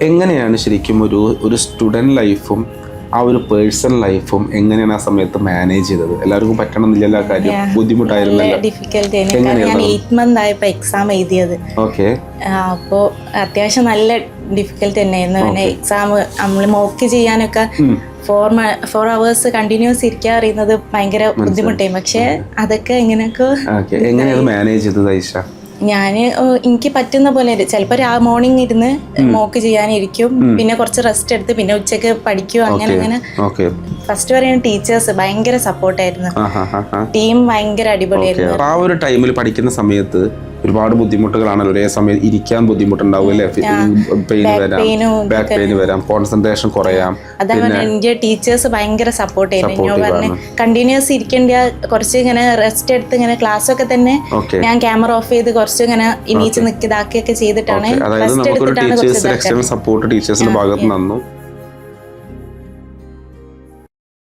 എങ്ങനെയാണ് ശരിക്കും ഒരു സ്റ്റുഡൻറ് ലൈഫും ആ ഒരു പേഴ്സണൽ ലൈഫും എങ്ങനെയാണ് ആ സമയത്ത് മാനേജ് ചെയ്തത്? എല്ലാവർക്കും പറ്റണമെന്നില്ല ആ കാര്യം, ബുദ്ധിമുട്ടായിരുന്നല്ലോ. ഡിഫിക്കൽട്ട് ആയിരുന്നു. ഞാൻ 8 month ആയപ്പോൾ എക്സാം എഴുതിയത്. ഓക്കെ. അപ്പോൾ അത്യാവശ്യം നല്ല ഡിഫിക്കൽട്ട് തന്നെയായിരുന്നു. പിന്നെ എക്സാം നമ്മൾ മോക്ക് ചെയ്യാനൊക്കെ 4 hours കണ്ടിന്യൂസ് ഇരിക്കാൻ അറിയുന്നത് ഭയങ്കര ബുദ്ധിമുട്ടായി. പക്ഷെ അതൊക്കെ എങ്ങനെയാണ് മാനേജ് ചെയ്തത് ഐഷ? എനിക്ക് പറ്റുന്ന പോലെ ചിലപ്പോൾ മോർണിംഗ് ഇരുന്ന് മോക്ക് ചെയ്യാനിരിക്കും, പിന്നെ കുറച്ച് റെസ്റ്റ് എടുത്ത് പിന്നെ ഉച്ചക്ക് പഠിക്കും. അങ്ങനെ ഫസ്റ്റ് പറയുന്ന ടീച്ചേഴ്സ് ഭയങ്കര സപ്പോർട്ടായിരുന്നു. ടീം ഭയങ്കര അടിപൊളിയായിരുന്നു. ആ ഒരു ടൈമിൽ പഠിക്കുന്ന സമയത്ത് ഒരുപാട് ബുദ്ധിമുട്ടുകളാണല്ലോ. ഒരേ സമയം ഇരിക്കാൻ ബുദ്ധിമുട്ടുണ്ടാവും അല്ലേ? പെയിൻ വരാം, ബാക്ക് പെയിൻ വരാം, കോൺസെൻട്രേഷൻ കുറയാം. അതാണ് എൻ്റെ ടീച്ചേഴ്സ് ഭയങ്കര സപ്പോർട്ട് ചെയ്യുന്നു. ഞാൻ പറഞ്ഞു കണ്ടിന്യൂസ് ഇരിക്കേണ്ട, കുറച്ച് ഇങ്ങനെ റെസ്റ്റ് എടുത്ത് ഇങ്ങനെ ക്ലാസ് ഒക്കെ തന്നെ ഞാൻ ക്യാമറ ഓഫ് ചെയ്ത് കുറച്ച് ഇങ്ങനെ ഇനീച്ച് നിൽക്കിതാക്കിയൊക്കെ ചെയ്തിട്ടാണ് റെസ്റ്റ് എടുത്തിട്ടാണ് സപ്പോർട്ട് ടീച്ചേഴ്സിന്റെ ഭാഗത്ത് നിന്നു.